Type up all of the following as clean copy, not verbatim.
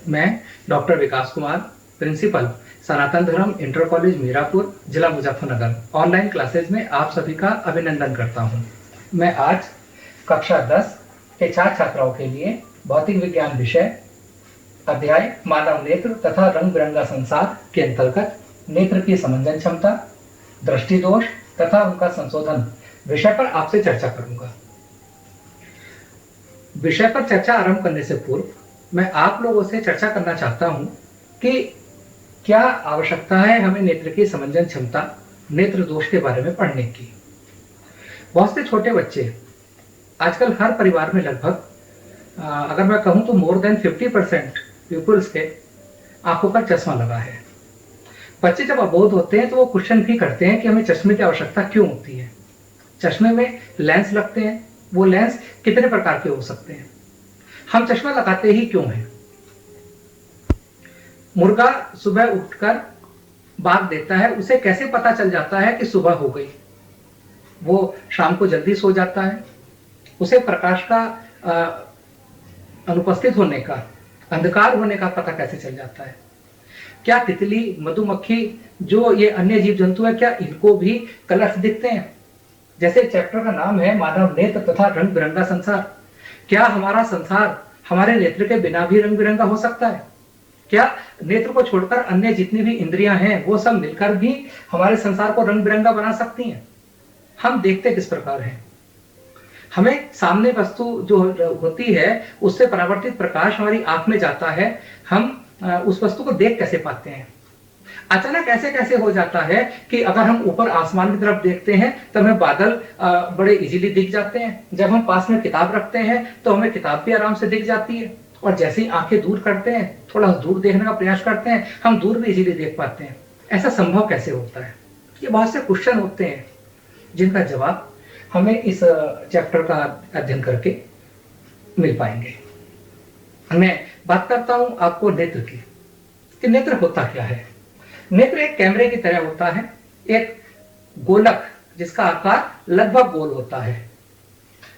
मैं डॉक्टर विकास कुमार, प्रिंसिपल, सनातन धर्म inter college Mirapur, जिला मुजफ्फरनगर, ऑनलाइन क्लासेज में आप सभी का अभिनंदन करता हूं। मैं आज कक्षा 10 के छात्राओं के लिए भौतिक विज्ञान विषय अध्याय मानव नेत्र तथा रंग बिरंगा संसार के अंतर्गत नेत्र की समंजन क्षमता, दृष्टि दोष तथा उनका संशोधन विषय पर आपसे चर्चा करूंगा। विषय पर चर्चा आरंभ करने से पूर्व मैं आप लोगों से चर्चा करना चाहता हूं कि क्या आवश्यकता है हमें नेत्र की समंजन क्षमता, नेत्र दोष के बारे में पढ़ने की। बहुत से छोटे बच्चे आजकल हर परिवार में लगभग अगर मैं कहूं तो मोर देन 50% पीपुल्स के आंखों पर चश्मा लगा है। बच्चे जब अबोध होते हैं तो वो क्वेश्चन भी करते हैं कि हमें चश्मे की आवश्यकता क्यों होती है। चश्मे में लेंस लगते हैं, वो लेंस कितने प्रकार के हो सकते हैं, हम चश्मा लगाते ही क्यों हैं। मुर्गा सुबह उठकर बाग देता है, उसे कैसे पता चल जाता है कि सुबह हो गई। वो शाम को जल्दी सो जाता है, उसे प्रकाश का अनुपस्थित होने का, अंधकार होने का पता कैसे चल जाता है। क्या तितली, मधुमक्खी, जो ये अन्य जीव जंतु है, क्या इनको भी कलर्स दिखते हैं। जैसे चैप्टर का नाम है मानव नेत्र तथा रंग बिरंगा संसार। क्या हमारा संसार हमारे नेत्र के बिना भी रंग बिरंगा हो सकता है। क्या नेत्र को छोड़कर अन्य जितनी भी इंद्रियां हैं वो सब मिलकर भी हमारे संसार को रंग बिरंगा बना सकती हैं। हम देखते किस प्रकार हैं, हमें सामने वस्तु जो होती है उससे परावर्तित प्रकाश हमारी आंख में जाता है, हम उस वस्तु को देख कैसे पाते हैं। अचानक ऐसे कैसे हो जाता है कि अगर हम ऊपर आसमान की तरफ देखते हैं तो हमें बादल बड़े इजीली दिख जाते हैं। जब हम पास में किताब रखते हैं तो हमें किताब भी आराम से दिख जाती है, और जैसे ही आंखें दूर करते हैं, थोड़ा दूर देखने का प्रयास करते हैं, हम दूर भी इजीली देख पाते हैं। ऐसा संभव कैसे होता है। ये बहुत से क्वेश्चन होते हैं जिनका जवाब हमें इस चैप्टर का अध्ययन करके मिल पाएंगे। मैं बात करता हूं आपको नेत्र की, कि नेत्र होता क्या है। नेत्र एक कैमरे की तरह होता है, एक गोलक जिसका आकार लगभग गोल होता है।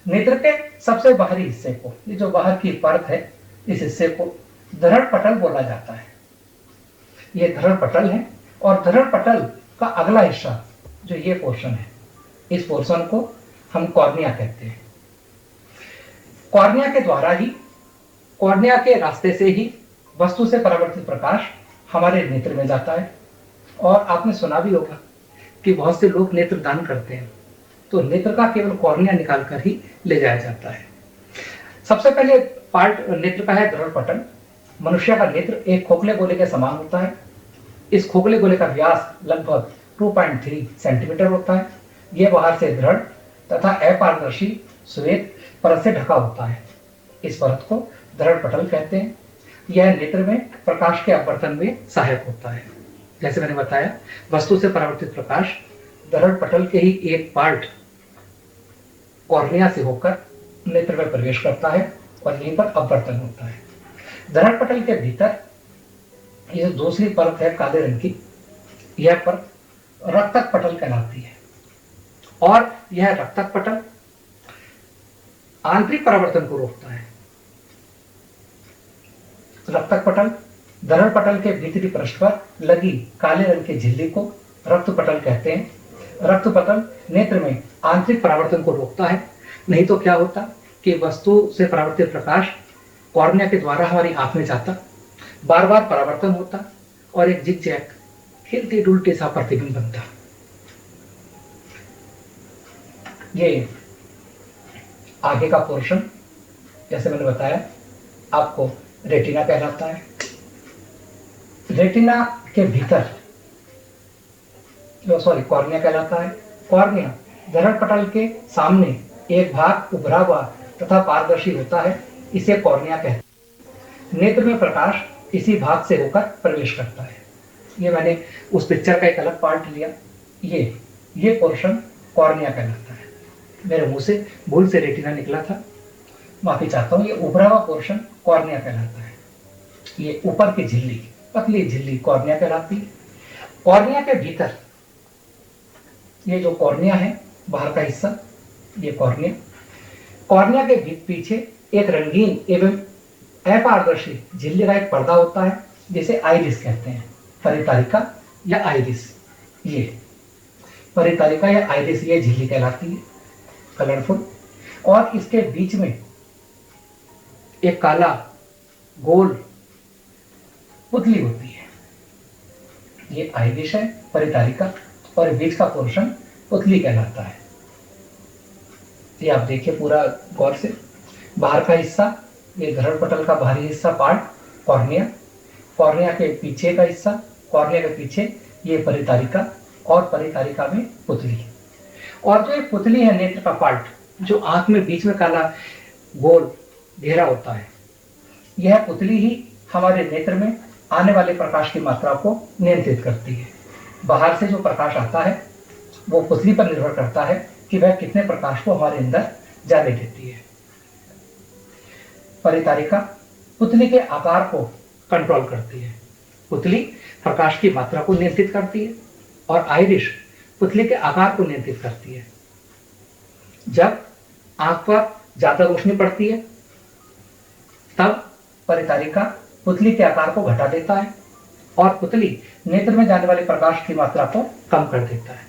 नेत्र के सबसे बाहरी हिस्से को, ये जो बाहर की परत है, इस हिस्से को धरण पटल बोला जाता है। ये धरण पटल है, और धरण पटल का अगला हिस्सा जो ये पोर्शन है, इस पोर्शन को हम कॉर्निया कहते हैं। कॉर्निया के द्वारा ही, कॉर्निया के रास्ते से ही वस्तु से परावर्तित प्रकाश हमारे नेत्र में जाता है। और आपने सुना भी होगा कि बहुत से लोग नेत्र दान करते हैं तो नेत्र का केवल कॉर्निया निकाल कर ही ले जाया जाता है। सबसे पहले पार्ट नेत्र का है धरण पटल। मनुष्य का नेत्र एक खोखले गोले के समान होता है। इस खोखले गोले का व्यास लगभग 2.3 सेंटीमीटर होता है। यह बाहर से दृढ़ तथा अपारदर्शी श्वेत परत से ढका होता है। इस परत को धरण पटल कहते हैं। यह नेत्र में प्रकाश के अपवर्तन में सहायक होता है। जैसे मैंने बताया, वस्तु से परावर्तित प्रकाश धरण पटल के ही एक पार्ट कॉर्निया से होकर नेत्र में प्रवेश करता है और यहीं पर अपवर्तन होता है। धरण पटल के भीतर यह दूसरी परत है काले रंग की, यह परत रक्तक पटल कहलाती है। और यह रक्तक पटल आंतरिक परावर्तन को रोकता है। रक्तक पटल धरण पटल के भीतरी पृष्ठ पर लगी काले रंग की झिल्ली को रक्त पटल कहते हैं। रक्त पटल नेत्र में आंतरिक परावर्तन को रोकता है। नहीं तो क्या होता कि वस्तु से परावर्तित प्रकाश कॉर्निया के द्वारा हमारी आंख में जाता, बार बार परावर्तन होता और एक जिगजैग हिलती डुलती सा प्रतिबिंब बनता। ये आगे का पोर्शन, जैसे मैंने बताया आपको, रेटिना कहलाता है। रेटिना के भीतर कॉर्निया कहलाता है। कॉर्निया धरण पटल के सामने एक भाग उभरा हुआ तथा पारदर्शी होता है, इसे कॉर्निया कहते हैं। नेत्र में प्रकाश इसी भाग से होकर प्रवेश करता है। ये मैंने उस पिक्चर का एक अलग पार्ट लिया। ये पोर्शन कॉर्निया कहलाता है। मेरे मुंह से भूल से रेटिना निकला था, माफी चाहता हूँ। ये उभरा हुआ पोर्शन कॉर्निया कहलाता है। ये ऊपर की झिल्ली, पतली झिल्ली कॉर्निया कहलाती है। कॉर्निया के भीतर ये जो कॉर्निया है, बाहर का हिस्सा, ये कॉर्निया। कॉर्निया के पीछे एक रंगीन एवं अपारदर्शी झिल्ली का एक पर्दा होता है जिसे आइरिस कहते हैं, परितारिका या आइरिस। ये परितारिका या आइरिस ये झिल्ली कहलाती है, कलरफुल। और इसके बीच में एक काला गोल पुतली होती है, ये आइरिस है, परितारिका, और बीच का पोर्शन पुतली कहलाता है। ये आप देखिए पूरा गौर से। बाहर का हिस्सा ये धरण पटल का बाहरी हिस्सा, पार्ट कॉर्निया, कॉर्निया के पीछे का हिस्सा, कॉर्निया के पीछे ये परितारिका, और परितारिका में पुतली। और जो एक पुतली है नेत्र का पार्ट, जो आंख में बीच में काला गोल घेरा होता है, यह पुतली ही हमारे नेत्र में आने वाले प्रकाश की मात्रा को नियंत्रित करती है। बाहर से जो प्रकाश आता है वो पुतली पर निर्भर करता है कि वह कितने प्रकाश को हमारे अंदर जाने देती है। परितारिका पुतली के आकार को कंट्रोल करती है, पुतली प्रकाश की मात्रा को नियंत्रित करती है, और आइरिस पुतली के आकार को नियंत्रित करती है। जब आंख पर ज्यादा रोशनी पड़ती है तब परितारिका पुतली के आकार को घटा देता है, और पुतली नेत्र में जाने वाले प्रकाश की मात्रा को कम कर देता है।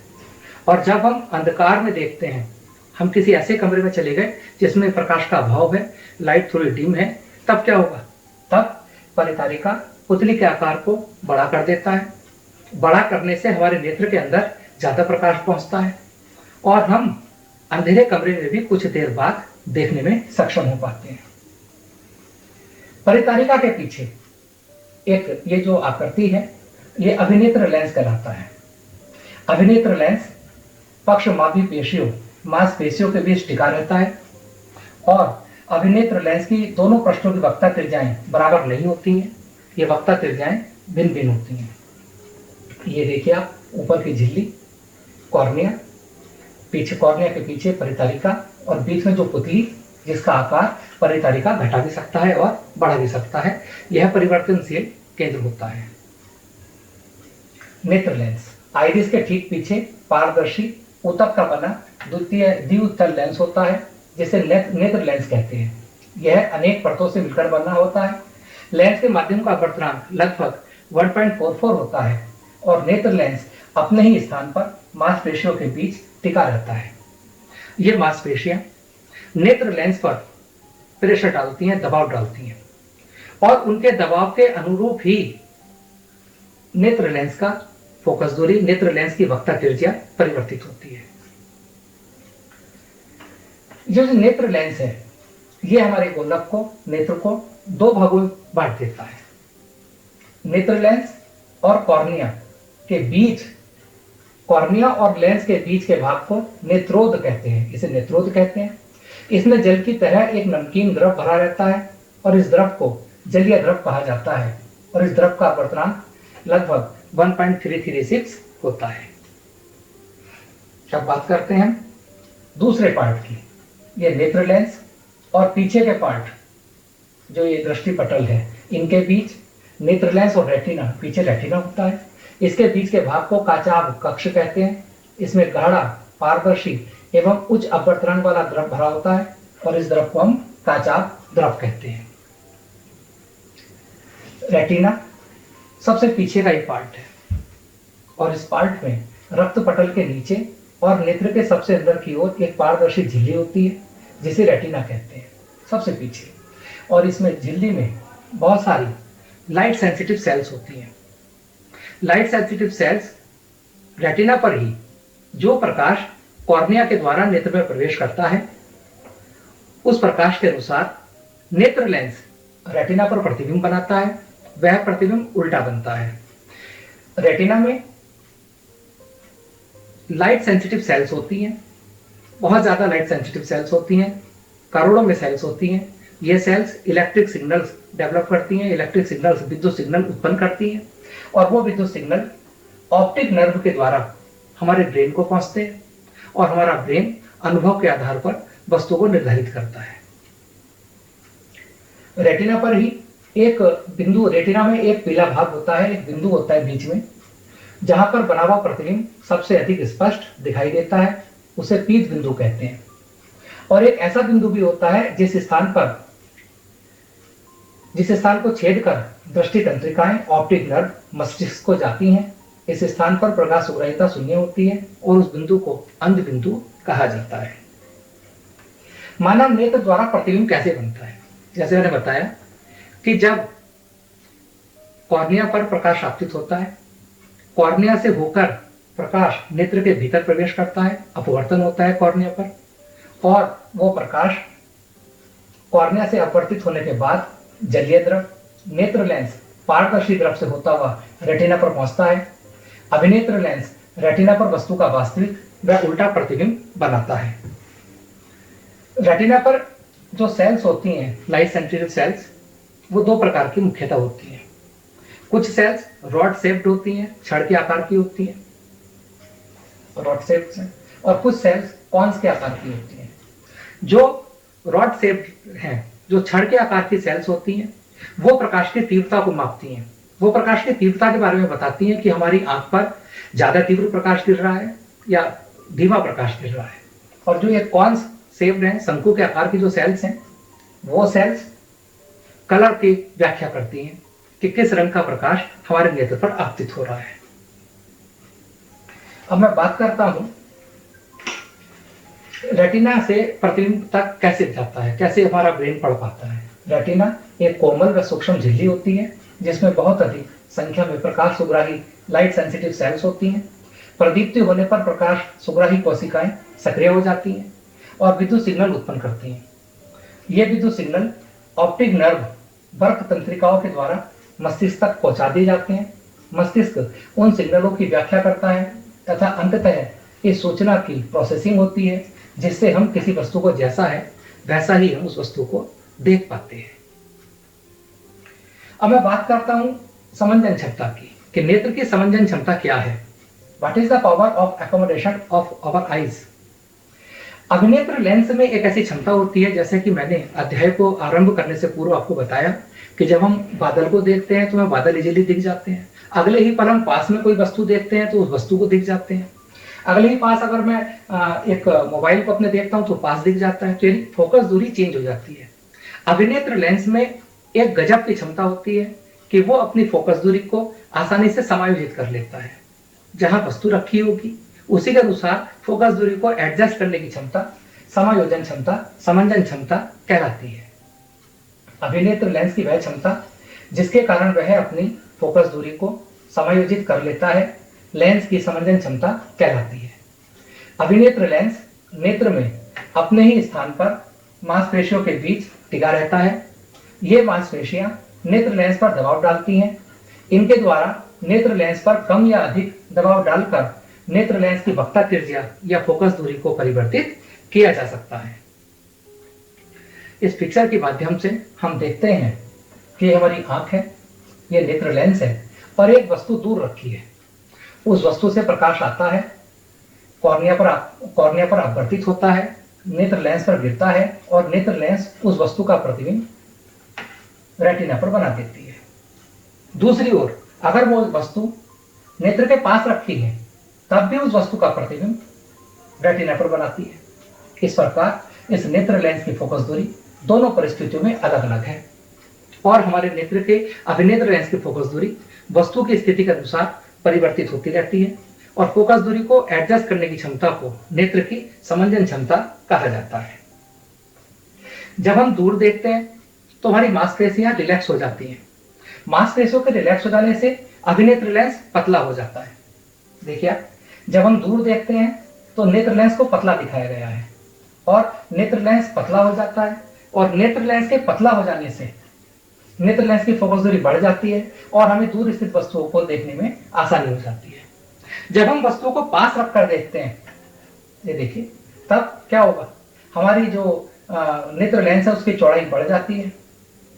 और जब हम अंधकार में देखते हैं, हम किसी ऐसे कमरे में चले गए जिसमें प्रकाश का अभाव है, लाइट थोड़ी डिम है, तब क्या होगा? तब परितारिका पुतली के आकार को बड़ा कर देता है। बड़ा करने से हमारे नेत्र के अंदर ज्यादा प्रकाश पहुंचता है, और हम अंधेरे कमरे में भी कुछ देर बाद देखने में सक्षम हो पाते हैं। परितारिका के पीछे एक ये जो आकृति है, ये अभिनेत्र लेंस कहलाता है। अभिनेत्र लेंस पक्षमापी पेशियों, मांसपेशियों के बीच टिका रहता है, और अभिनेत्र लेंस की दोनों पृष्ठों की वक्ता त्रिज्याएं बराबर नहीं होती हैं, ये वक्ता त्रिज्याएं भिन्न भिन्न होती हैं। ये देखिए आप, ऊपर की झिल्ली कॉर्निया, पीछे कॉर्निया के पीछे परितारिका, और बीच में जो पुतली जिसका आकार परितारिका घटा भी सकता है और बढ़ा भी सकता है, यह परिवर्तनशील केंद्र होता है। नेत्र लेंस आइरिस के ठीक पीछे पारदर्शी ऊतक का बना द्वितल लेंस होता है, जिसे नेत्र लेंस कहते हैं। यह अनेक परतों से मिलकर बना होता है। लेंस के माध्यम का अपवर्तनांक लगभग 1.44 होता है, और नेत्र लेंस अपने ही स्थान पर मांसपेशियों के बीच टिका रहता है। ये मांसपेशियां नेत्र लेंस पर प्रेशर डालती हैं, दबाव डालती हैं, और उनके दबाव के अनुरूप ही नेत्र लेंस का फोकस दूरी, नेत्र लेंस की वक्ता त्रिज्या परिवर्तित होती है। जो नेत्र लेंस है, ये हमारे गोलक को, नेत्र को दो भागों में बांट देता है। नेत्र लेंस और कॉर्निया के बीच, कॉर्निया और लेंस के बीच के भाग को नेत्रोद कहते हैं, इसे नेत्रोद कहते हैं। इसमें जल की तरह एक नमकीन द्रव भरा रहता है, और इस द्रव को जलीय द्रव कहा जाता है, और इस द्रव का अपवर्तनांक लगभग 1.336 होता है। अब बात करते हैं दूसरे पार्ट की। ये नेत्र लेंस और पीछे के पार्ट, जो ये दृष्टि पटल है, इनके बीच नेत्र लेंस और रेटिना, पीछे रेटिना होता है। इसके बीच के भाग को काचाभ कक्ष कहते हैं। इसमें गाढ़ा, पारदर्शी एवं उच्च अपवर्तनांक वाला द्रव भरा होता है, और इस द्रव को हम काचाभ द्रव कहते हैं। रेटिना सबसे पीछे का एक पार्ट है, और इस पार्ट में रक्त पटल के नीचे और नेत्र के सबसे अंदर की ओर एक पारदर्शी झिल्ली होती है, जिसे रेटिना कहते हैं, सबसे पीछे। और इसमें झिल्ली में बहुत सारी लाइट सेंसिटिव सेल्स होती हैं। लाइट सेंसिटिव सेल्स रेटिना पर ही जो प्रकाश कॉर्निया के द्वारा नेत्र में प्रवेश करता है, उस प्रकाश के अनुसार नेत्र लेंस रेटिना पर प्रतिबिंब बनाता है, वह प्रतिबिंब उल्टा बनता है। रेटिना में लाइट सेंसिटिव सेल्स होती हैं, बहुत ज्यादा लाइट सेंसिटिव सेल्स होती हैं, करोड़ों में सेल्स होती हैं। ये सेल्स इलेक्ट्रिक सिग्नल्स डेवलप करती हैं, इलेक्ट्रिक सिग्नल्स, विद्युत सिग्नल उत्पन्न करती हैं, और वो विद्युत सिग्नल ऑप्टिक नर्व के द्वारा हमारे ब्रेन को पहुंचते हैं, और हमारा ब्रेन अनुभव के आधार पर वस्तु को निर्धारित करता है। रेटिना पर ही एक बिंदु, रेटिना में एक पीला भाग होता है, एक बिंदु होता है बीच में, जहां पर बना हुआ प्रतिबिंब सबसे अधिक स्पष्ट दिखाई देता है, उसे पीत बिंदु कहते हैं। और एक ऐसा बिंदु भी होता है जिस स्थान पर जिस स्थान को छेद कर दृष्टि तंत्रिकाएं ऑप्टिक नर्व मस्तिष्क को जाती हैं, इस स्थान पर प्रकाश उग्रहिता शून्य होती है और उस बिंदु को अंध बिंदु कहा जाता है। मानव नेत्र द्वारा प्रतिबिंब कैसे बनता है? जैसे मैंने बताया कि जब कॉर्निया पर प्रकाश आपतित होता है, कॉर्निया से होकर प्रकाश नेत्र के भीतर प्रवेश करता है, अपवर्तन होता है कॉर्निया पर, और वो प्रकाश कॉर्निया से अपवर्तित होने के बाद जलीय द्रव, नेत्र लेंस पारदर्शी द्रव से होता हुआ रेटिना पर पहुंचता है। अभिनेत्र लेंस रेटिना पर वस्तु का वास्तविक व उल्टा प्रतिबिंब बनाता है। रेटिना पर जो सेल्स होती हैं, लाइट सेंसिटिव सेल्स, वो दो प्रकार की मुख्यतः होती हैं। कुछ सेल्स रॉड शेप्ड होती हैं, छड़ के आकार की होती हैं, रॉड शेप्ड से, और कुछ सेल्स कॉन्स के आकार की होती हैं। जो रॉड शेप्ड हैं, जो छड़ के आकार की सेल्स होती हैं, वो प्रकाश की तीव्रता को मापती हैं। वो प्रकाश की तीव्रता के बारे में बताती हैं कि हमारी आंख पर ज्यादा तीव्र प्रकाश गिर रहा है या धीमा प्रकाश गिर रहा है। और जो ये कॉन्स शेप्ड हैं, शंकु के आकार की जो सेल्स हैं, वो सेल्स कलर की व्याख्या करती हैं कि किस रंग का प्रकाश हमारे नेत्र पर आपतित हो रहा है। अब मैं बात करता हूं रेटिना से प्रतिबिंब तक कैसे जाता है, कैसे हमारा ब्रेन पढ़ पाता है। रेटिना एक कोमल व सूक्ष्म झिल्ली होती है जिसमें बहुत अधिक संख्या में प्रकाश सुग्राही लाइट सेंसिटिव सेल्स होती हैं। प्रदीप्ति होने पर प्रकाश सुग्राही कोशिकाएं सक्रिय हो जाती हैं और विद्युत सिग्नल उत्पन्न करती हैं। ये विद्युत सिग्नल ऑप्टिक नर्व बर्क तंत्रिकाओं के द्वारा मस्तिष्क तक पहुंचा दिए जाते हैं। मस्तिष्क उन सिग्नलों की व्याख्या करता है तथा अंततः इस सूचना की प्रोसेसिंग होती है, जिससे हम किसी वस्तु को जैसा है वैसा ही हम उस वस्तु को देख पाते हैं। अब मैं बात करता हूं समंजन क्षमता की, कि नेत्र की समंजन क्षमता क्या है। What is the power of accommodation of our eyes. अभिनेत्र लेंस में एक ऐसी क्षमता होती है, जैसे कि मैंने अध्याय को आरंभ करने से पूर्व आपको बताया कि जब हम बादल को देखते हैं तो हमें बादल इजीली दिख जाते हैं। अगले ही पल हम पास में कोई वस्तु देखते हैं तो उस वस्तु को दिख जाते हैं। अगले ही पास अगर मैं एक मोबाइल को अपने देखता हूं तो पास दिख जाता है। तो फोकस दूरी चेंज हो जाती है। अभिनेत्र लेंस में एक गजब की क्षमता होती है कि वो अपनी फोकस दूरी को आसानी से समायोजित कर लेता है। जहां वस्तु रखी होगी उसी के अनुसार फोकस दूरी को एडजस्ट करने की क्षमता समायोजन क्षमता, समंजन क्षमता कहलाती है। अभिनेत्र लेंस की वह क्षमता जिसके कारण वह अपनी फोकस दूरी को समायोजित कर लेता है, लेंस की समंजन क्षमता कहलाती है। अभिनेत्र लेंस नेत्र में अपने ही स्थान पर मांसपेशियों के बीच टिका रहता है। ये मांसपेशियां नेत्र लेंस पर दबाव डालती हैं। इनके द्वारा नेत्र लेंस पर कम या अधिक दबाव डालकर नेत्र लेंस की वक्ता त्रिज्या या फोकस दूरी को परिवर्तित किया जा सकता है। इस पिक्चर के माध्यम से हम देखते हैं कि हमारी आंख है, ये नेत्र लेंस है और एक वस्तु दूर रखी है। उस वस्तु से प्रकाश आता है, कॉर्निया पर अपवर्तित होता है, नेत्र लेंस पर गिरता है और नेत्र लेंस उस वस्तु का प्रतिबिंब रेटिना पर बना देती है। दूसरी ओर अगर वो वस्तु नेत्र के पास रखी है तब भी उस वस्तु का प्रतिबिंब रेटिना पर बनाती है। इस प्रकार इस नेत्र लेंस की फोकस दूरी दोनों परिस्थितियों में अलग अलग है और हमारे नेत्र के अभिनेत्र लेंस की फोकस दूरी वस्तु की स्थिति के अनुसार परिवर्तित होती रहती है और फोकस दूरी को एडजस्ट करने की क्षमता को नेत्र की समंजन क्षमता कहा जाता है। जब हम दूर देखते हैं तो हमारी मांसपेशियां रिलैक्स हो जाती हैं। मांसपेशियों के रिलैक्स हो जाने से अभिनेत्र लेंस पतला हो जाता है। देखिए, जब हम दूर देखते हैं तो नेत्र लेंस को पतला दिखाया गया है और नेत्र लेंस पतला हो जाता है और नेत्र लेंस के पतला हो जाने से नेत्र लेंस की फोकस दूरी बढ़ जाती है और हमें दूर स्थित वस्तुओं को देखने में आसानी हो जाती है। जब हम वस्तुओं को पास रखकर देखते हैं, ये देखिए, तब क्या होगा, हमारी जो नेत्र लेंस है उसकी चौड़ाई बढ़ जाती है,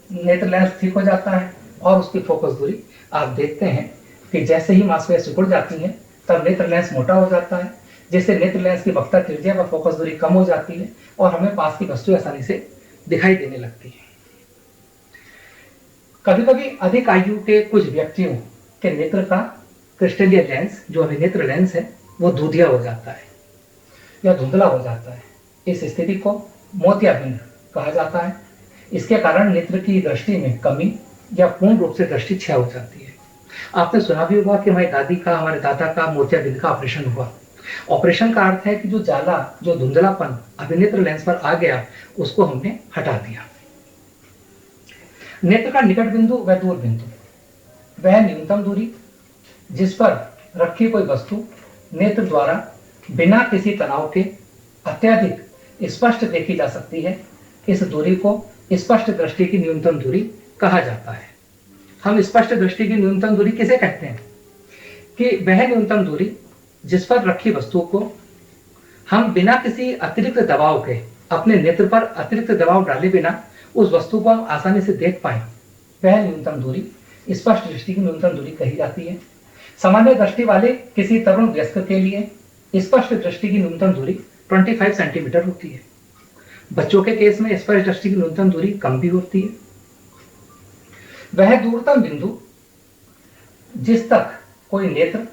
नेत्र लेंस ठीक हो जाता है और उसकी फोकस दूरी आप देखते हैं कि जैसे ही मांसपेशियां सिकुड़ जाती हैं तब नेत्र लेंस मोटा हो जाता है, जिससे नेत्र लेंस की वक्ता त्रिज्या व फोकस दूरी कम हो जाती है और हमें पास की वस्तु आसानी से दिखाई देने लगती है। कभी कभी अधिक आयु के कुछ व्यक्तियों के नेत्र का क्रिस्टलीय लेंस, जो अभिनेत्र लेंस है, वो दूधिया हो जाता है या धुंधला हो जाता है। इस स्थिति को मोतियाबिंद कहा जाता है। इसके कारण नेत्र की दृष्टि में कमी या पूर्ण रूप से दृष्टि क्षय हो जाती है। आपने सुना भी होगा कि हमारी दादी का, हमारे दादा का मोतियाबिंद का ऑपरेशन हुआ। ऑपरेशन का अर्थ है कि जो जाला, जो धुंधलापन अभिनेत्र लेंस पर आ गया, उसको हमने हटा दिया। नेत्र का निकट बिंदु व दूर बिंदु, वह न्यूनतम दूरी जिस पर रखी कोई वस्तु नेत्र द्वारा बिना किसी तनाव के अत्यधिक स्पष्ट देखी जा सकती है, इस दूरी को स्पष्ट दृष्टि की न्यूनतम दूरी कहा जाता है। हम स्पष्ट दृष्टि की न्यूनतम दूरी किसे कहते हैं? कि वह न्यूनतम दूरी जिस पर रखी वस्तु को हम बिना किसी अतिरिक्त दबाव के, अपने नेत्र पर अतिरिक्त दबाव डाले बिना उस वस्तु को हम आसानी से देख पाए, वह न्यूनतम दूरी स्पष्ट दृष्टि की न्यूनतम दूरी कही जाती है। सामान्य दृष्टि वाले किसी तरुण वयस्क के लिए स्पष्ट दृष्टि की न्यूनतम दूरी 25 सेंटीमीटर होती है। बच्चों के केस में स्पष्ट दृष्टि की न्यूनतम दूरी कम भी होती है। वह दूरतम बिंदु जिस तक कोई नेत्र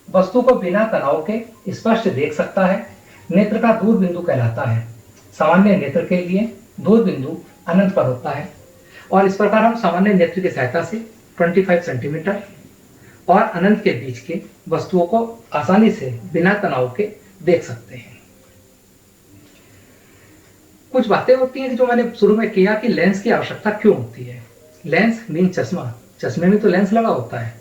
वस्तु को बिना तनाव के स्पष्ट देख सकता है, नेत्र का दूर बिंदु कहलाता है। सामान्य नेत्र के लिए दूर बिंदु अनंत पर होता है और इस प्रकार हम सामान्य नेत्र की सहायता से 25 सेंटीमीटर और अनंत के बीच के वस्तुओं को आसानी से बिना तनाव के देख सकते हैं। कुछ बातें होती हैं कि जो मैंने शुरू में किया कि लेंस की आवश्यकता क्यों होती है। लेंस मीन चश्मा, चश्मे में तो लेंस लगा होता है।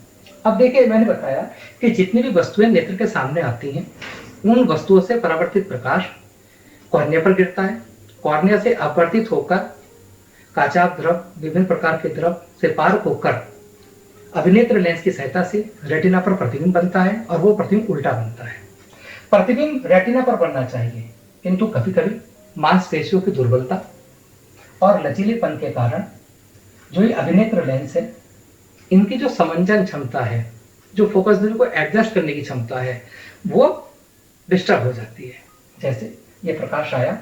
अब देखिए, मैंने बताया कि जितनी भी वस्तुएं नेत्र के सामने आती हैं, उन वस्तुओं से परावर्तित प्रकाश कॉर्निया पर गिरता है। कॉर्निया से अपवर्तित होकर काचाभ द्रव, विभिन्न प्रकार के द्रव से पार होकर अभिनेत्र लेंस की सहायता से रेटिना पर प्रतिबिंब बनता है और वो प्रतिबिंब उल्टा बनता है। प्रतिबिंब रेटिना पर बनना चाहिए, किंतु कभी कभी मांसपेशियों की दुर्बलता और लचीलेपन के कारण जो ये अभिनेत्र लेंस है, इनकी जो समंजन क्षमता है, जो फोकस दूरी को एडजस्ट करने की क्षमता है, वो डिस्टर्ब हो जाती है। जैसे ये प्रकाश आया,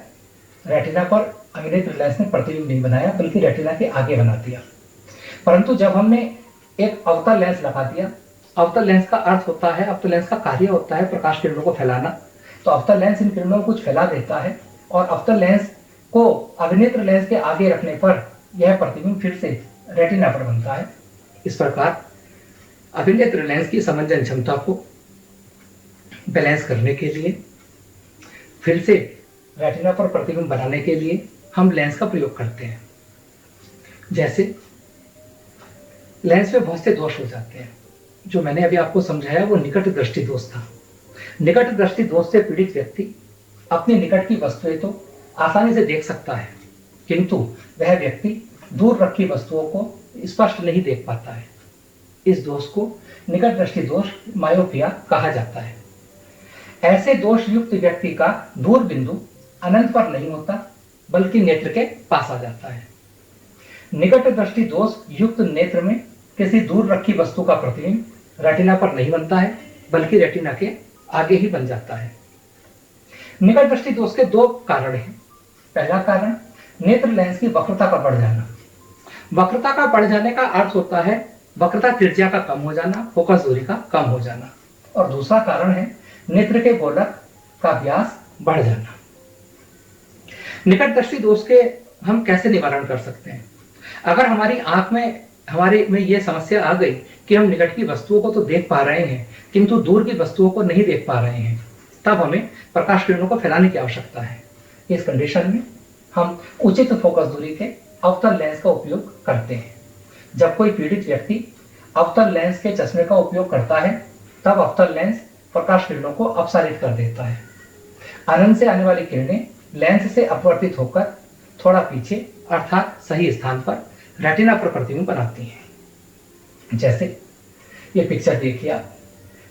रेटिना पर अभिनेत्र लेंस ने प्रतिबिंब नहीं बनाया, बल्कि रेटिना के आगे बना दिया। परंतु जब हमने एक अवतल लेंस लगा दिया, अवतल लेंस का अर्थ होता है, अवतल लेंस का कार्य होता है प्रकाश किरणों को फैलाना, तो अवतल लेंस इन किरणों को कुछ फैला देता है और अवतल लेंस को अभिनेत्र लेंस के आगे रखने पर यह प्रतिबिंब फिर से रेटिना पर बनता है। इस प्रकार अभिनेत्र लेंस की समंजन क्षमता को बैलेंस करने के लिए, फिर से रेटिना पर प्रतिबिंब बनाने के लिए हम लेंस का प्रयोग करते हैं। जैसे लेंस में बहुत से दोष हो जाते हैं। जो मैंने अभी आपको समझाया वो निकट दृष्टि दोष था। निकट दृष्टि दोष से पीड़ित व्यक्ति अपने निकट की वस्तुएं तो आसानी से देख सकता है, किंतु वह व्यक्ति दूर रखी वस्तुओं को स्पष्ट नहीं देख पाता है। इस दोष को निकट दृष्टि दोष, मायोपिया कहा जाता है। ऐसे दोष युक्त व्यक्ति का दूर बिंदु अनंत पर नहीं होता, बल्कि नेत्र के पास आ जाता है। निकट दृष्टि दोष युक्त नेत्र में किसी दूर रखी वस्तु का प्रतिबिंब रेटिना पर नहीं बनता है, बल्कि रेटिना के आगे ही बन जाता है। निकट दृष्टि दोष के दो कारण हैं। पहला कारण नेत्र लेंस की वक्रता का बढ़ जाना। वक्रता का बढ़ जाने का अर्थ होता है वक्रता त्रिज्या का कम हो जाना, फोकस दूरी का कम हो जाना। और दूसरा कारण है नेत्र के गोलक का व्यास बढ़ जाना। निकट दृष्टि दोष के हम कैसे निवारण कर सकते हैं? अगर हमारी आंख में हमारे में यह समस्या आ गई कि हम निकट की वस्तुओं को तो देख पा रहे हैं, किंतु दूर की वस्तुओं को नहीं देख पा रहे हैं, तब हमें प्रकाश किरणों को फैलाने की आवश्यकता है। इस कंडीशन में हम उचित फोकस दूरी के अवतल लेंस का उपयोग करते हैं। जब कोई पीड़ित व्यक्ति अवतल लेंस के चश्मे का उपयोग करता है, तब अवतल लेंस प्रकाश किरणों को अपसारित कर देता है। अनंत से आने वाली किरणें लेंस से अपवर्तित होकर थोड़ा पीछे अर्थात सही स्थान पर रेटिना पर प्रतिबिंब बनाती हैं। जैसे ये पिक्चर देखिए आप,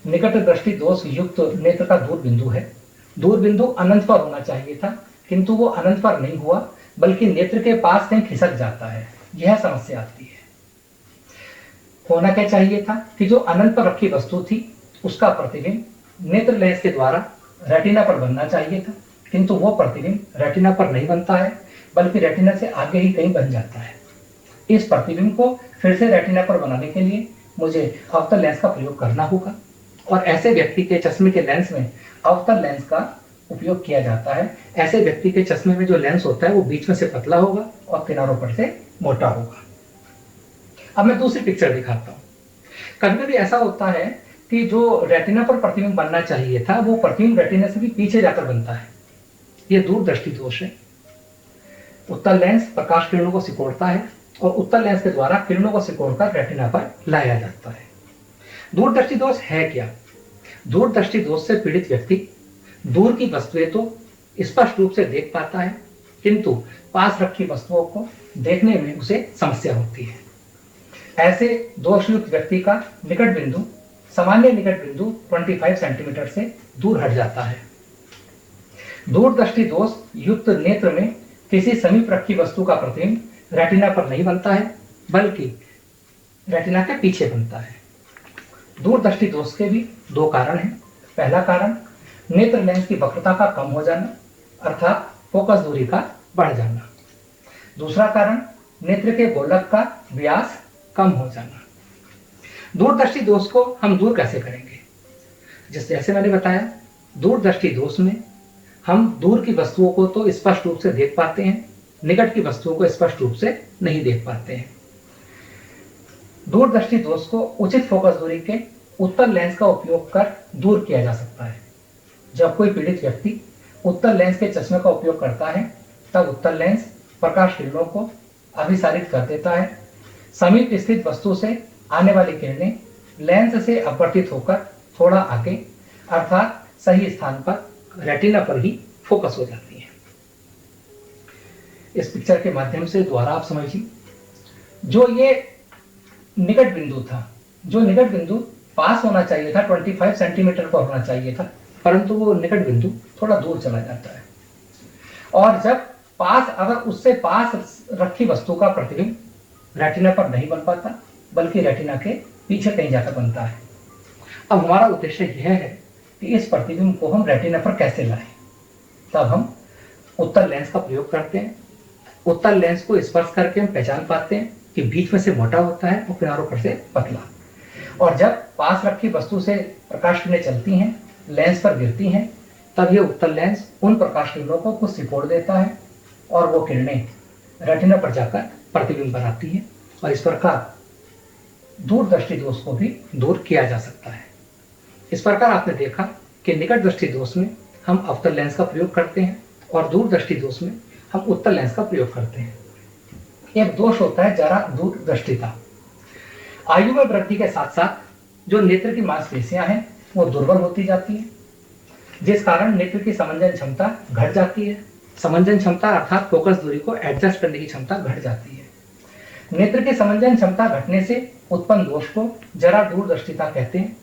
निकट दृष्टि दोष युक्त नेत्र का दूर बिंदु है। दूर बिंदु अनंत पर होना चाहिए था, किंतु वो अनंत पर नहीं हुआ, बल्कि नेत्र के पास कहीं खिसक जाता है। यह समस्या आती है। होना क्या चाहिए था कि जो अनंत पर रखी वस्तु थी, उसका प्रतिबिंब नेत्र लेंस के द्वारा रेटिना पर बनना चाहिए था, किंतु वो प्रतिबिंब रेटिना पर नहीं बनता है, बल्कि रेटिना से आगे ही कहीं बन जाता है। इस प्रतिबिंब को फिर से रेटिना पर बनाने के लिए मुझे अवतल लेंस का प्रयोग करना होगा, और ऐसे व्यक्ति के चश्मे के लेंस में अवतल लेंस का उपयोग किया जाता है। ऐसे व्यक्ति के चश्मे में जो लेंस होता है वो बीच में से पतला होगा और किनारों पर से मोटा होगा। अब मैं दूसरी पिक्चर दिखाता हूँ। कभी कभी ऐसा होता है कि जो रेटिना पर प्रतिबिंब बनना चाहिए था वो प्रतिबिंब रेटिना से भी पीछे जाकर बनता है। ये दूरदृष्टि दोष है। उत्तल लेंस प्रकाश किरणों को सिकोड़ता है और उत्तल लेंस के द्वारा किरणों को सिकोड़कर रेटिना पर लाया जाता है। दूरदृष्टि दोष है क्या? दूरदृष्टि दोष से पीड़ित व्यक्ति दूर की वस्तुएं तो स्पष्ट रूप से देख पाता है, किंतु पास रखी वस्तुओं को देखने में उसे समस्या होती है। ऐसे दोषयुक्त व्यक्ति का निकट बिंदु सामान्य निकट बिंदु 25 सेंटीमीटर से दूर हट जाता है। दूरदृष्टि दोष युक्त नेत्र में किसी समीप रखी वस्तु का प्रतिबिंब रेटिना पर नहीं बनता है, बल्कि रेटिना के पीछे बनता है। दूरदृष्टि दोष के भी दो कारण हैं। पहला कारण नेत्र लेंस की वक्रता का कम हो जाना, अर्थात फोकस दूरी का बढ़ जाना। दूसरा कारण नेत्र के गोलक का व्यास कम हो जाना। दूरदृष्टि दोष को हम दूर कैसे करेंगे? जैसे मैंने बताया, दूरदृष्टि दोष में हम दूर की वस्तुओं को तो स्पष्ट रूप से देख पाते हैं, निकट की वस्तुओं को स्पष्ट रूप से नहीं देख पाते हैं। दूरदृष्टि दोष को उचित फोकस दूरी के उत्तल लेंस का उपयोग कर दूर किया जा सकता है। जब कोई पीड़ित व्यक्ति उत्तल लेंस के चश्मे का उपयोग करता है, तब उत्तल लेंस प्रकाश किरणों को अभिसारित कर देता है। समीप स्थित वस्तु से आने वाली किरणें लेंस से अपवर्तित होकर थोड़ा आगे, अर्थात सही स्थान पर रेटिना पर ही फोकस हो जाती है। इस पिक्चर के माध्यम से दोबारा आप समझिए, जो ये निकट बिंदु था, जो निकट बिंदु पास होना चाहिए था, 25 सेंटीमीटर पर होना चाहिए था, परंतु वो निकट बिंदु थोड़ा दूर चला जाता है। और जब पास, अगर उससे पास रखी वस्तु का प्रतिबिंब रेटिना पर नहीं बन पाता, बल्कि रेटिना के पीछे कहीं जाकर बनता है। अब हमारा उद्देश्य यह है कि इस प्रतिबिंब को हम रेटिना पर कैसे लाएं। तब हम उत्तल लेंस का प्रयोग करते हैं। उत्तल लेंस को स्पर्श करके हम पहचान पाते हैं कि बीच में से मोटा होता है और किनारों पर से पतला। और जब पास रखी वस्तु से प्रकाश किरणें चलती हैं, लेंस पर गिरती हैं, तब ये उत्तल लेंस उन प्रकाश किरणों को कुछ सिकोड़ देता है और वो किरणें रेटिना पर जाकर प्रतिबिंब बनाती है। और इस प्रकार दूरदृष्टि दोष को भी दूर किया जा सकता है। इस प्रकार आपने देखा कि निकट दृष्टि दोष में हम अवतल लेंस का प्रयोग करते हैं और दूरदृष्टि दोष में हम उत्तल लेंस का प्रयोग करते हैं। एक दोष होता है जरा दूरदृष्टिता। आयु में वृद्धि के साथ साथ जो नेत्र की मांसपेशियां हैं वो दुर्बल होती जाती हैं, जिस कारण नेत्र की समंजन क्षमता घट जाती है। समंजन क्षमता अर्थात फोकस दूरी को एडजस्ट करने की क्षमता घट जाती है। नेत्र की समंजन क्षमता घटने से उत्पन्न दोष को जरा दूरदृष्टिता कहते हैं।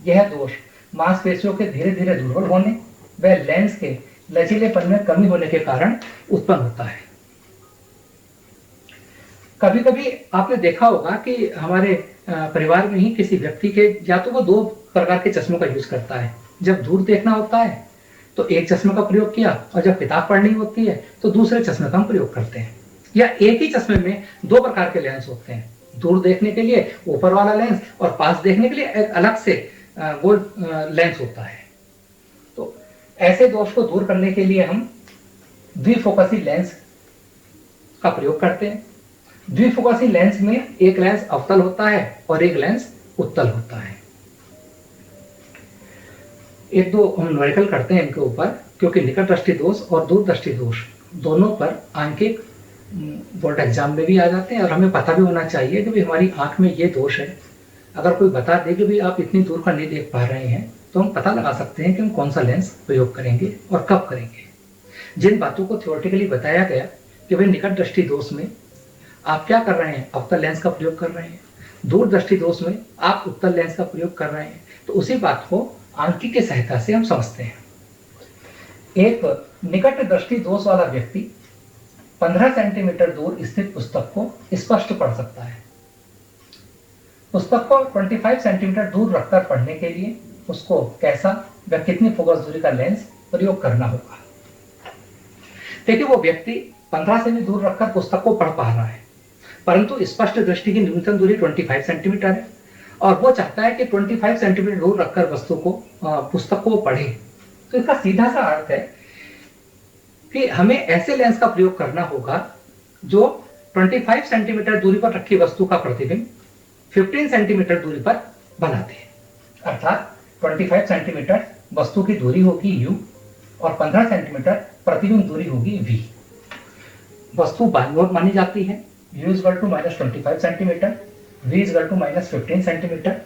यह दोष मांसपेशियों के धीरे धीरे दुर्बल होने व लेंस के लचीलेपन में कमी होने के कारण उत्पन्न होता है। कभी कभी आपने देखा होगा कि हमारे परिवार में ही किसी व्यक्ति के या तो वो दो प्रकार के चश्मों का यूज करता है। जब दूर देखना होता है तो एक चश्मे का प्रयोग किया, और जब किताब पढ़नी होती है तो दूसरे चश्मे का हम प्रयोग करते हैं। या एक ही चश्मे में दो प्रकार के लेंस होते हैं, दूर देखने के लिए ऊपर वाला लेंस और पास देखने के लिए एक अलग से गोल लेंस होता है। तो ऐसे दोष को दूर करने के लिए हम द्विफोकसी लेंस का प्रयोग करते हैं। द्विफोकसी लेंस में एक लेंस अवतल होता है और एक लेंस उत्तल होता है। एक दो हम न्यूमेरिकल करते हैं इनके ऊपर, क्योंकि निकट दृष्टि दोष और दूरदृष्टि दोष दोनों पर आंकिक बोर्ड एग्जाम में भी आ जाते हैं और हमें पता भी होना चाहिए कि भी हमारी आंख में ये दोष है। अगर कोई बता दे कि भी आप इतनी दूर का नहीं देख पा रहे हैं, तो हम पता लगा सकते हैं कि हम कौन सा लेंस प्रयोग करेंगे और कब करेंगे। जिन बातों को थ्योरेटिकली बताया गया कि भाई निकट दृष्टि दोष में आप क्या कर रहे हैं, अवतल लेंस का प्रयोग कर रहे हैं, दूरदृष्टि दोष में आप उत्तल लेंस का प्रयोग कर रहे हैं, तो उसी बात को आंकिक की सहायता से हम समझते हैं। एक निकट दृष्टि दोष वाला व्यक्ति 15 सेंटीमीटर दूर स्थित पुस्तक को स्पष्ट पढ़ सकता है। पुस्तक को 25 सेंटीमीटर दूर रखकर पढ़ने के लिए उसको कैसा व कितनी फोकस दूरी का लेंस प्रयोग करना होगा। देखिए, वो व्यक्ति 15 से भी दूर रखकर पुस्तक को पढ़ पा रहा है, परंतु स्पष्ट दृष्टि की न्यूनतम दूरी 25 सेंटीमीटर है और वो चाहता है कि 25 सेंटीमीटर दूर रखकर वस्तु को पुस्तक को पढ़े। तो इसका सीधा सा अर्थ है कि हमें ऐसे लेंस का प्रयोग करना होगा जो 25 सेंटीमीटर दूरी पर रखी वस्तु का प्रतिबिंब 15 सेंटीमीटर दूरी पर बनाते हैं। अर्थात 25 सेंटीमीटर वस्तु की दूरी होगी u और 15 सेंटीमीटर प्रतिबिंब दूरी होगी v। वस्तु बाईं ओर मानी जाती है, u is to -25 centimetre, v is to -15 centimetre.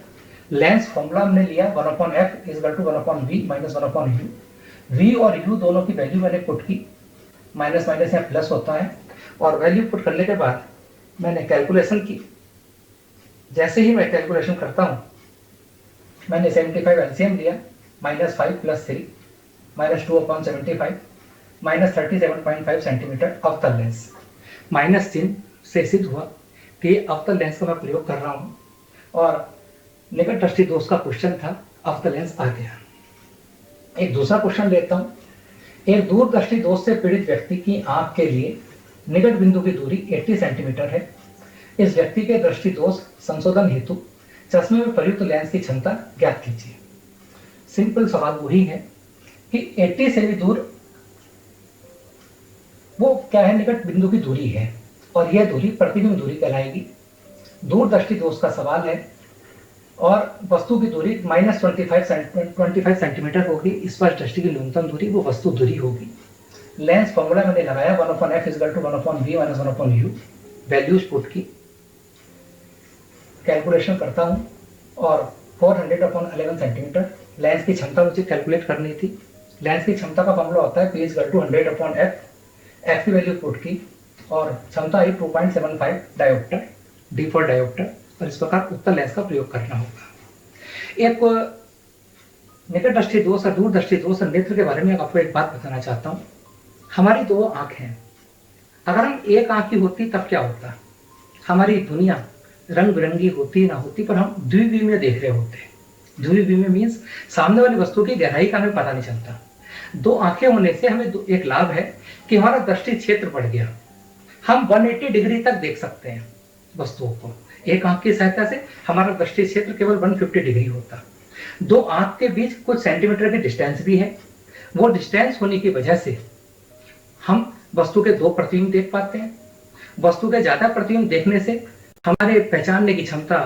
Lens formula हमने लिया 1/f is to 1/v minus 1/u। v और u दोनों की वैल्यू मैंने पुट की, माइनस माइनस यहाँ प्लस होता है, और वैल्यू पुट करने के बाद मैंने कैलकुलेशन की। जैसे ही मैं कैलकुलेशन करता हूँ, मैंने 75 एलसीएम लिया, -5 + 3 -2/75 -37.5 सेंटीमीटर अवतल लेंस। माइनस चिन्ह से सिद्ध हुआ कि अवतल लेंस का मैं प्रयोग कर रहा हूँ, और निकट दृष्टि दोष का क्वेश्चन था, अवतल लेंस आ गया। एक दूसरा क्वेश्चन लेता हूँ। एक दूरदृष्टि दोष से पीड़ित व्यक्ति की आंख के लिए निकट बिंदु की दूरी 80 सेंटीमीटर है। इस व्यक्ति के दृष्टि दोष संशोधन हेतु चश्मे में प्रयुक्त लेंस की क्षमता ज्ञात कीजिए। सिंपल सवाल वही है कि 80 से भी दूर वो क्या है, निकट बिंदु की दूरी है, और यह दूरी प्रतिबिंब दूरी कहलाएगी। दूरदृष्टि दोष का सवाल है, और वस्तु की दूरी -25 सेंटीमीटर होगी। इस पर दृष्टि की न्यूनतम दूरी वो वस्तु दूरी होगी। लेंस फॉर्मूला मैंने लगाया 1/f is to 1/v minus 1/u। Values put की, कैलकुलेशन करता हूँ, और 400/11 सेंटीमीटर लेंस की क्षमता मुझे कैलकुलेट करनी थी। लेंस की क्षमता का फॉर्मूला होता है p is to 100/f। f की वैल्यू पुट की, और क्षमता आई 2.75 डायोप्टर, d फॉर डायोप्टर। और इस प्रकार उत्तल लेंस का प्रयोग करना होगा। एक निकट दृष्टि दोष और दूर दृष्टि दोष और नेत्र के बारे में आपको एक बात बताना चाहता हूँ। हमारी दो आंखें हैं, अगर हम एक आंख की होती तब क्या होता, हमारी दुनिया रंग बिरंगी होती ना होती, पर हम द्विविमीय में देख रहे होते। द्विविमीय मीन्स सामने वाली वस्तु की गहराई का हमें पता नहीं चलता। दो आंखें होने से हमें एक लाभ है कि हमारा दृष्टि क्षेत्र बढ़ गया। हम 180 डिग्री तक देख सकते हैं वस्तुओं को। एक आंख की सहायता से हमारा दृष्टि क्षेत्र केवल 150 डिग्री होता। दो आंख के बीच कुछ सेंटीमीटर की डिस्टेंस भी है। वो डिस्टेंस होने की वजह से हम वस्तु के दो प्रतिबिंब देख पाते हैं। वस्तु के ज्यादा प्रतिबिंब देखने से हमारे पहचानने की क्षमता